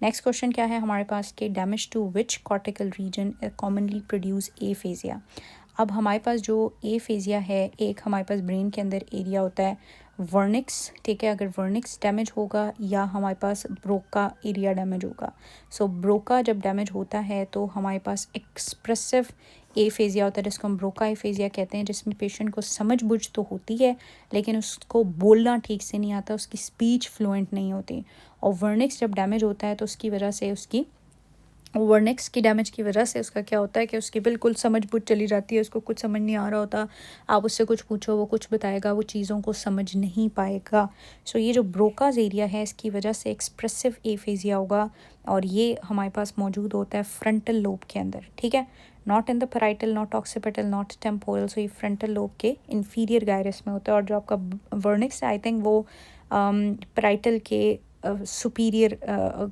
नेक्स्ट क्वेश्चन क्या है हमारे पास कि damage to which cortical region commonly produce aphasia? अब हमारे पास जो एफेजिया है, एक हमारे पास ब्रेन के अंदर एरिया होता है वर्निक्स, ठीक है। अगर वर्निक्स डैमेज होगा या हमारे पास ब्रोका एरिया डैमेज होगा। सो ब्रोका जब डैमेज होता है तो हमारे पास एक्सप्रेसिव एफेजिया होता है, जिसको हम ब्रोका एफेजिया कहते हैं, जिसमें पेशेंट को समझ बुझ तो होती है लेकिन उसको बोलना ठीक से नहीं आता, उसकी स्पीच फ्लुएंट नहीं होती। और वर्निक्स जब डैमेज होता है तो उसकी वजह से उसकी वर्निक्स की डैमेज की वजह से उसका क्या होता है कि उसकी बिल्कुल समझ बुझ चली जाती है, उसको कुछ समझ नहीं आ रहा होता। आप उससे कुछ पूछो वो कुछ बताएगा, वो चीज़ों को समझ नहीं पाएगा। सो ये जो ब्रोकाज एरिया है इसकी वजह से एक्सप्रेसिव एफेजिया होगा, और ये हमारे पास मौजूद होता है फ्रंटल लोब के अंदर, ठीक है, not in the parietal, not occipital, not temporal. So ये फ्रंटल लोब के इंफीरियर गायरस में होता है। और जो आपका वर्निक्स है आई थिंक वो पैराइटल के सुपीरियर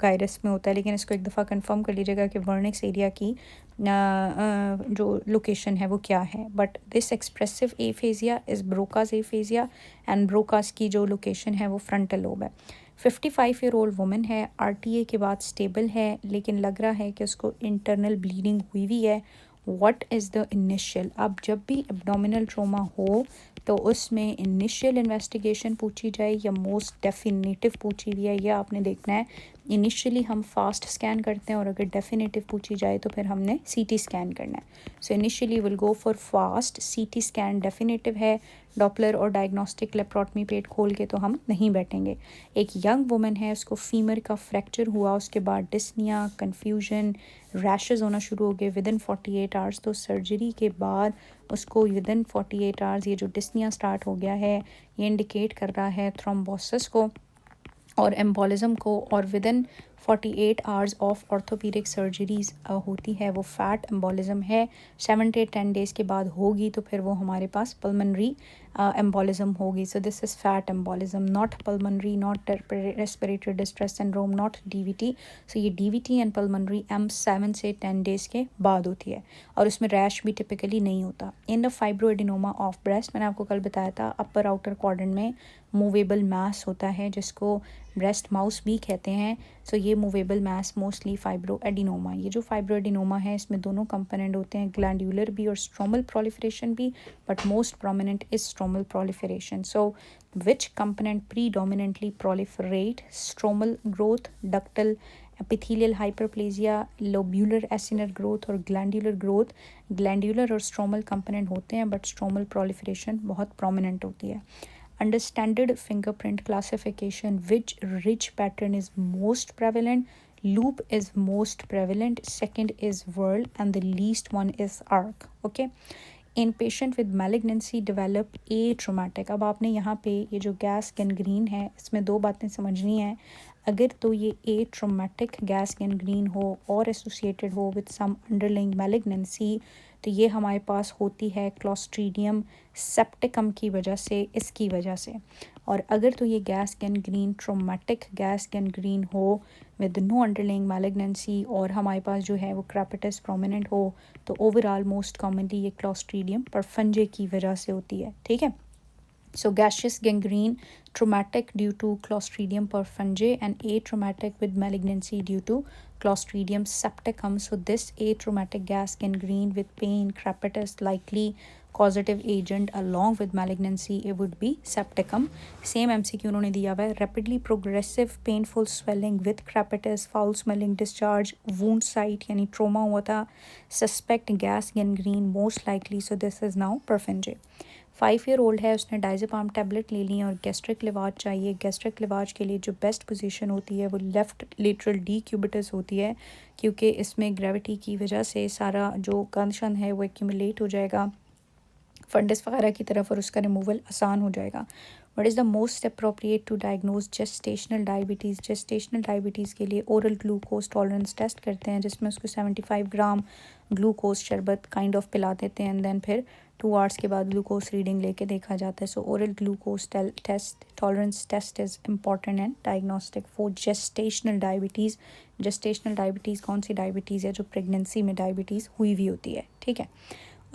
गायरस में होता है, लेकिन इसको एक दफ़ा कंफर्म कर लीजिएगा कि वर्निक्स एरिया की जो लोकेशन है वो क्या है। But this expressive aphasia is Broca's aphasia, and Broca's की जो लोकेशन है वो फ्रंटल लोब है। 55 ईयर ओल्ड वुमेन है, आरटीए के बाद स्टेबल है, लेकिन लग रहा है कि उसको इंटरनल ब्लीडिंग हुई हुई है। व्हाट इज़ द इनिशियल, अब जब भी एब्डोमिनल ट्रोमा हो तो उसमें इनिशियल इन्वेस्टिगेशन पूछी जाए या मोस्ट डेफिनेटिव पूछी हुई है, यह आपने देखना है। इनिशियली हम फास्ट स्कैन करते हैं और अगर डेफिनेटिव पूछी जाए तो फिर हमने सीटी स्कैन करना है। So initially will go for fast, CT scan definitive है, डॉपलर और डायग्नोस्टिक लेप्रोटमी पेट खोल के तो हम नहीं बैठेंगे। एक यंग वुमन है, उसको फीमर का फ्रैक्चर हुआ, उसके बाद डिस्निया, कन्फ्यूजन, रैशेस होना शुरू हो गए विदिन 48 आवर्स। तो सर्जरी के बाद उसको विदिन 48 आवर्स ये जो डिस्निया स्टार्ट हो गया है, ये इंडिकेट कर रहा है थ्रोम्बोसिस को और एम्बोलिज्म को, और within 48 hours of orthopaedic surgeries होती है वो फैट एम्बोलिज्म है। 7 to 10 डेज़ के बाद होगी तो फिर वो हमारे पास पल्मनरी एम्बोलिज्म होगी। So this is fat embolism, not pulmonary, not respiratory distress syndrome, not DVT. So ये डीवीटी एंड पल्मनरी M7 से 10 डेज़ के बाद होती है, और उसमें रैश भी टिपिकली नहीं होता। In the fibroadenoma of breast, मैंने आपको कल बताया था अपर आउटर क्वाड्रेंट में मूवेबल मास होता है जिसको ब्रेस्ट माउस भी कहते हैं। सो ये मूवेबल मास मोस्टली फाइब्रोएडिनोमा, ये जो फाइब्रोएडिनोमा है इसमें दोनों कंपोनेंट होते हैं, ग्लैंडुलर भी और स्ट्रोमल प्रोलिफरेशन भी, but most prominent is stromal proliferation. So which component predominantly proliferate, stromal growth, ductal epithelial hyperplasia, lobular acinar growth और glandular growth। ग्लैंडुलर और स्ट्रोमल कंपोनेंट होते हैं बट स्ट्रोमल प्रोलिफरेशन बहुत प्रोमिनेंट होती है। Under standard fingerprint classification, which ridge pattern is most prevalent? Loop is most prevalent, second is whorl, and the least one is arc. Okay. In patient with malignancy develop atraumatic, अब आपने यहाँ पे ये जो gas gangrene है इसमें दो बातें समझनी है। अगर तो ये atraumatic गैस गैंग्रीन हो और एसोसिएटेड हो विद सम अंडरलाइंग मैलिग्नेंसी, तो ये हमारे पास होती है क्लोस्ट्रीडियम सेप्टिकम की वजह से, इसकी वजह से। और अगर तो ये gas gangrene traumatic gas gangrene हो विद नो अंडरलाइंग मैलिग्नेंसी और हमारे पास जो है वो क्रेपिटस प्रोमिनेंट हो, तो ओवरऑल मोस्ट कॉमनली ये क्लोस्ट्रीडियम परफंजे की वजह से होती है, ठीक है। So gaseous gangrene, traumatic due to Clostridium perfringe, and atraumatic with malignancy due to Clostridium septicum. So this atraumatic gas gangrene with pain, crepitus, likely causative agent along with malignancy, it would be septicum. Same MCQ उन्होंने दिया हुआ है, rapidly progressive painful swelling with crepitus, foul smelling discharge, wound site यानी trauma हुआ था, suspect gas gangrene most likely. So this is now perfringe। 5 year old है, उसने diazepam tablet ले ली और गैस्ट्रिक लिवाज चाहिए। गैस्ट्रिक लिवाज के लिए जो बेस्ट पोजीशन होती है वो लेफ़्ट लेटरल डीक्यूबिटस होती है, क्योंकि इसमें ग्रेविटी की वजह से सारा जो कंशन है वो एक्यूमुलेट हो जाएगा फंडस वगैरह की तरफ और उसका रिमूवल आसान हो जाएगा। What is the most appropriate to diagnose gestational diabetes? Gestational diabetes के लिए ओरल ग्लूकोज टॉलरेंस टेस्ट करते हैं जिसमें उसको 75 ग्राम ग्लूकोज शरबत काइंड ऑफ पिला देते हैं, एंड देन फिर 2 आवर्स के बाद ग्लूकोज रीडिंग लेके देखा जाता है। So oral glucose test tolerance test is important and diagnostic for gestational diabetes. Gestational diabetes कौन सी डायबिटीज़ है? जो प्रेगनेंसी में डायबिटीज़ हुई हुई होती है, ठीक है।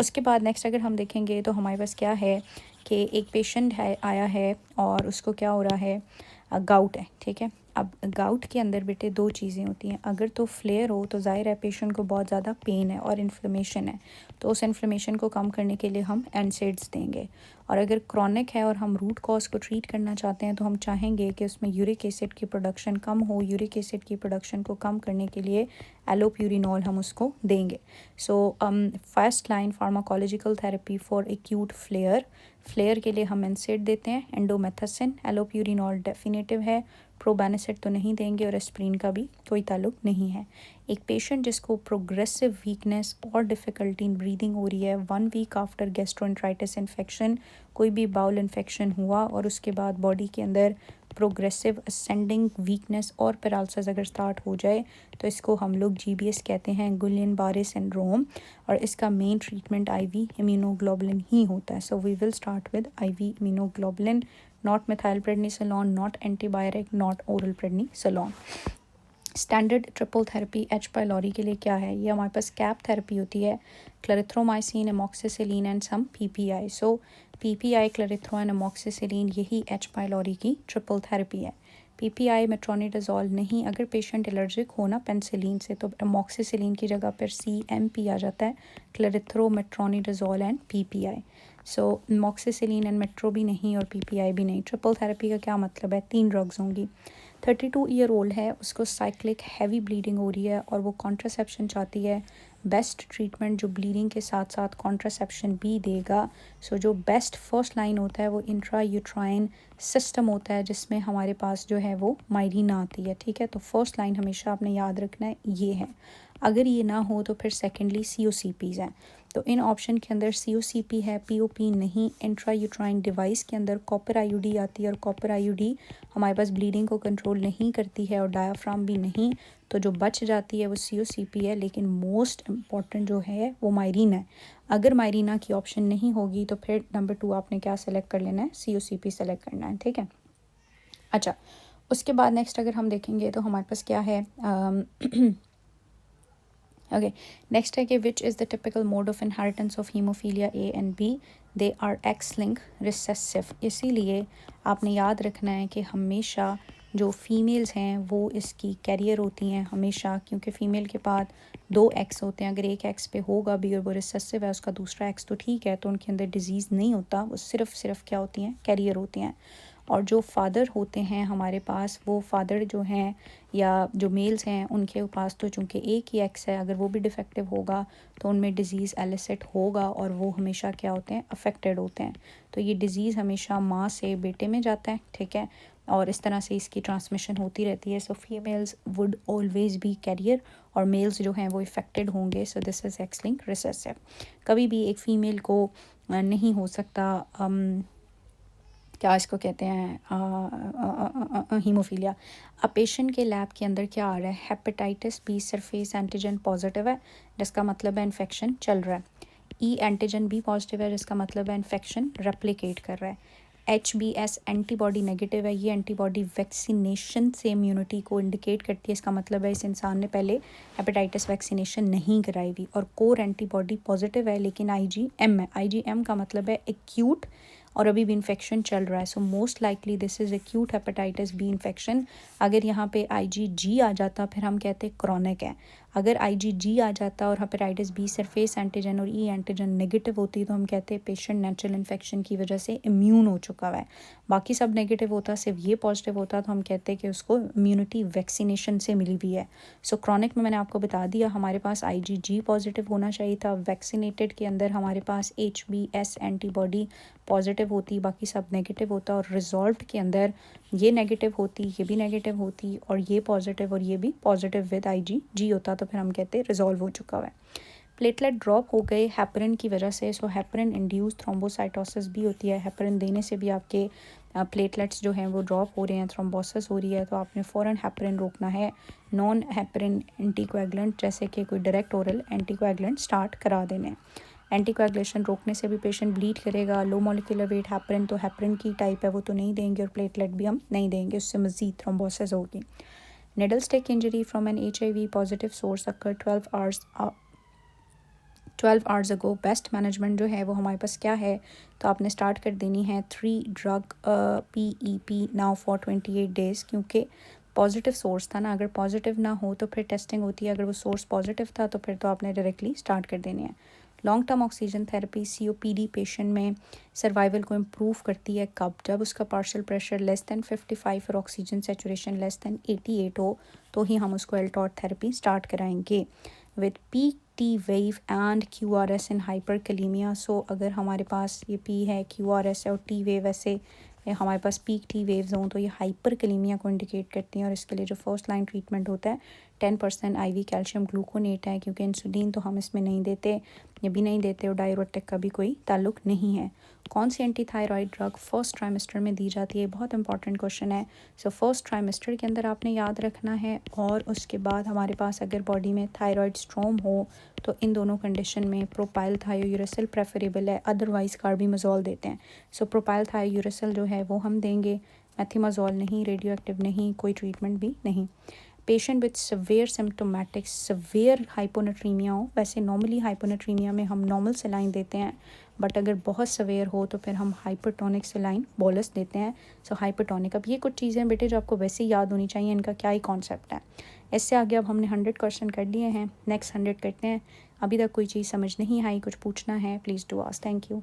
उसके बाद नेक्स्ट अगर हम देखेंगे तो हमारे पास क्या है कि एक पेशेंट है आया है और उसको क्या हो रहा है, गाउट है, ठीक है। अब गाउट के अंदर बेटे दो चीज़ें होती हैं, अगर तो फ्लेयर हो तो ज़ाहिर है पेशेंट को बहुत ज़्यादा पेन है और इन्फ्लेमेशन है, तो उस इन्फ्लेमेशन को कम करने के लिए हम एनसेड्स देंगे। और अगर क्रॉनिक है और हम रूट कॉज को ट्रीट करना चाहते हैं तो हम चाहेंगे कि उसमें यूरिक एसिड की प्रोडक्शन कम हो। यूरिक एसिड की प्रोडक्शन को कम करने के लिए एलोप्यूरिनॉल हम उसको देंगे। So first line pharmacological therapy for acute flare के लिए हम एनसेड देते हैं, एंडोमेथासिन, एलोप्यूरिनॉल डेफिनेटिव है, प्रोबेनिसिड तो नहीं देंगे और एस्प्रिन का भी कोई ताल्लुक नहीं है। एक पेशेंट जिसको प्रोग्रेसिव वीकनेस और डिफ़िकल्टी इन ब्रीदिंग हो रही है 1 वीक आफ्टर गैस्ट्रोएंटराइटिस इन्फेक्शन, कोई भी बाउल इन्फेक्शन हुआ और उसके बाद बॉडी के अंदर प्रोग्रेसिव असेंडिंग वीकनेस और पैरालिसिस अगर स्टार्ट हो जाए तो इसको हम लोग GBS कहते हैं, गुलियन बारे सिंड्रोम, और इसका मेन ट्रीटमेंट IV इम्यूनोग्लोबुलिन ही होता है। So we will start with IV immunoglobulin, not methyl prednisolone, not antibiotic, not oral prednisolone. Standard triple therapy H. Pylori के लिए क्या है? ये हमारे पास कैप थेरेपी होती है, clarithromycin, amoxicillin and some PPI। So PPI, clarithro and amoxicillin, यही H. Pylori की ट्रिपल थेरेपी है। PPI मेट्रोनिडाजोल नहीं, अगर पेशेंट एलर्जिक हो ना पेंसिलिन से तो एमॉक्सिसिलिन की जगह पर CMP आ जाता है, clarithro, metronidazole and PPI। So amoxicillin and metro भी नहीं और PPI भी नहीं। ट्रिपल थेरेपी का क्या मतलब है? 3 ड्रग्स होंगी। 32 ईयर ओल्ड है, उसको साइक्लिक हैवी ब्लीडिंग हो रही है और वो कॉन्ट्रासेप्शन चाहती है। बेस्ट ट्रीटमेंट जो ब्लीडिंग के साथ साथ कॉन्ट्रासेप्शन भी देगा। सो जो बेस्ट फर्स्ट लाइन होता है वो इंट्रा यूट्राइन सिस्टम होता है, जिसमें हमारे पास जो है वो मायरीना आती है। ठीक है, तो फर्स्ट लाइन हमेशा आपने याद रखना है, ये है। अगर ये ना हो तो फिर सेकेंडली COCPs हैं। तो इन ऑप्शन के अंदर COCP है, POP नहीं। इंट्रा यूट्राइन डिवाइस के अंदर कॉपर IUD आती है और कॉपर IUD हमारे पास ब्लीडिंग को कंट्रोल नहीं करती है और डायाफ्राम भी नहीं, तो जो बच जाती है वो COCP है। लेकिन मोस्ट इम्पॉर्टेंट जो है वो मायरीना है। अगर मायरीना की ऑप्शन नहीं होगी तो फिर नंबर 2 आपने क्या सेलेक्ट कर लेना है? COCP सेलेक्ट करना है। ठीक है, अच्छा, उसके बाद नेक्स्ट अगर हम देखेंगे तो हमारे पास क्या है? ओके, नेक्स्ट है कि which is the typical mode of inheritance of haemophilia A and B? They are X link recessive. इसीलिए आपने याद रखना है कि हमेशा जो फीमेल्स हैं वो इसकी कैरियर होती हैं हमेशा, क्योंकि फ़ीमेल के पास 2 X होते हैं। अगर एक X पे होगा भी और वो रिसेसिव है, उसका दूसरा X तो ठीक है, तो उनके अंदर डिजीज़ नहीं होता, वो सिर्फ क्या होती हैं? कैरियर होती हैं। और जो फादर होते हैं हमारे पास, वो फादर जो हैं या जो मेल्स हैं उनके पास तो चूँकि एक ही X है, अगर वो भी डिफेक्टिव होगा तो उनमें डिज़ीज़ एलिसिट होगा और वो हमेशा क्या होते हैं? अफेक्टेड होते हैं। तो ये डिज़ीज़ हमेशा माँ से बेटे में जाता है। ठीक है, और इस तरह से इसकी ट्रांसमिशन होती रहती है। So females would always be carrier और मेल्स जो हैं वो इफ़ेक्टेड होंगे। So this is X link recessive. कभी भी एक फ़ीमेल को नहीं हो सकता क्या इसको कहते हैं हीमोफीलिया। अब पेशेंट के लैब के अंदर क्या आ रहा है? Hepatitis B surface antigen positive है, जिसका मतलब है इन्फेक्शन चल रहा है। E एंटीजन B पॉजिटिव है, जिसका मतलब है इन्फेक्शन रेप्लिकेट कर रहा है। HBS एंटीबॉडी नेगेटिव है, ये एंटीबॉडी वैक्सीनेशन से इम्यूनिटी को इंडिकेट करती है। इसका मतलब है इस इंसान ने पहले हेपेटाइटिस वैक्सीनेशन नहीं कराई हुई। और कोर एंटीबॉडी पॉजिटिव है लेकिन IgM है। IgM का मतलब है एक्यूट और अभी भी इन्फेक्शन चल रहा है। So most likely this is acute hepatitis B infection. अगर यहाँ पे IgG आ जाता फिर हम कहते क्रॉनिक है। अगर IgG आ जाता और हेपेटाइटिस B सरफेस एंटीजन और E एंटीजन नेगेटिव होती तो हम कहते पेशेंट नेचुरल इन्फेक्शन की वजह से इम्यून हो चुका हुआ है। बाकी सब नेगेटिव होता, सिर्फ ये पॉजिटिव होता तो हम कहते कि उसको इम्यूनिटी वैक्सीनेशन से मिली हुई है। सो क्रॉनिक में मैंने आपको बता दिया हमारे पास IgG पॉजिटिव होना चाहिए था। वैक्सीनेटेड के अंदर हमारे पास HBS एंटीबॉडी पॉजिटिव होती, बाकी सब नेगेटिव होता। और रिजॉल्व्ड के अंदर ये नेगेटिव होती, ये भी नेगेटिव होती और ये पॉजिटिव और ये भी पॉजिटिव विद IgG होता, तो फिर हम कहते रिजॉल्व हो चुका हुआ है। प्लेटलेट ड्रॉप हो गए हेपरिन की वजह से। सो हेपरिन इंड्यूस थ्रोम्बोसाइटोसिस भी होती है। हेपरिन देने से भी आपके प्लेटलेट्स जो हैं वो ड्रॉप हो रहे हैं, थ्रोम्बोसिस हो रही है, तो आपने फ़ौरन हेपरिन रोकना है। नॉन हेपरिन एंटीकोएगुलेंट जैसे कि कोई डायरेक्ट ओरल एंटीकोएगुलेंट स्टार्ट करा देने। एंटीकोएगुलेशन रोकने से भी पेशेंट ब्लीड करेगा। लो मॉलिक्यूलर वेट हेपरिन तो हेपरिन की टाइप है वो तो नहीं देंगे और प्लेटलेट भी हम नहीं देंगे, उससे मज़ीद थ्रोम्बोसिस होगी। Needle stick injury from an HIV positive source occur 12 hours ago. Best management जो है वो हमारे पास क्या है? तो आपने स्टार्ट कर देनी है 3 drug PEP now for 28 days, क्योंकि पॉजिटिव सोर्स था ना। अगर पॉजिटिव ना हो तो फिर टेस्टिंग होती है, अगर वो सोर्स पॉजिटिव था तो फिर तो आपने डायरेक्टली स्टार्ट कर देनी है। Long term oxygen therapy COPD patient में सर्वाइवल को इम्प्रूव करती है कब? जब उसका पार्शियल प्रेशर लेस दैन 55 और ऑक्सीजन सेचुरेशन लेस दैन 88 हो, तो ही हम उसको एल्टॉट थेरेपी स्टार्ट कराएंगे with peak T wave and QRS इन हाइपरकलीमिया। सो अगर हमारे पास ये P है, QRS है और T वेव ऐसे हमारे पास पीक टी वेव्स हों तो ये हाइपर कलीमिया को इंडिकेट करती हैं। और इसके लिए जो फर्स्ट लाइन ट्रीटमेंट होता है 10% IV कैल्शियम ग्लूकोनेट है, क्योंकि इंसुलिन तो हम इसमें नहीं देते, ये भी नहीं देते और डायरेटिक का भी कोई ताल्लुक नहीं है। कौन सी anti thyroid drug first trimester में दी जाती है, बहुत इंपॉर्टेंट क्वेश्चन है। सो फर्स्ट ट्राइमेस्टर के अंदर आपने याद रखना है। और उसके बाद हमारे पास अगर बॉडी में थायराइड स्ट्रोम हो तो इन दोनों कंडीशन में प्रोपाइल थायोयूरेसिल प्रेफरेबल है, अदरवाइज़ कार्बिमोजोल देते हैं। सो प्रोपाइल थायोयूरेसिल जो है वो हम देंगे, मेथिमाजोल नहीं, रेडियो एक्टिव नहीं, कोई ट्रीटमेंट भी नहीं। Patient with severe symptomatic severe hyponatraemia हो, वैसे नॉर्मली हाइपोनेट्रीमिया में हम नॉर्मल सेलाइन देते हैं, बट अगर बहुत सवेयर हो तो फिर हम हाइपरटोनिक सेलाइन बोलस देते हैं। सो हाइपरटोनिक, अब ये कुछ चीज़ें बेटे जो आपको वैसे ही याद होनी चाहिए, इनका क्या ही कॉन्सेप्ट है। इससे आगे अब हमने 100 क्वेश्चन कर लिए हैं, नेक्स्ट 100 करते हैं। अभी तक कोई चीज़ समझ नहीं आई, कुछ पूछना है please do ask. Thank you.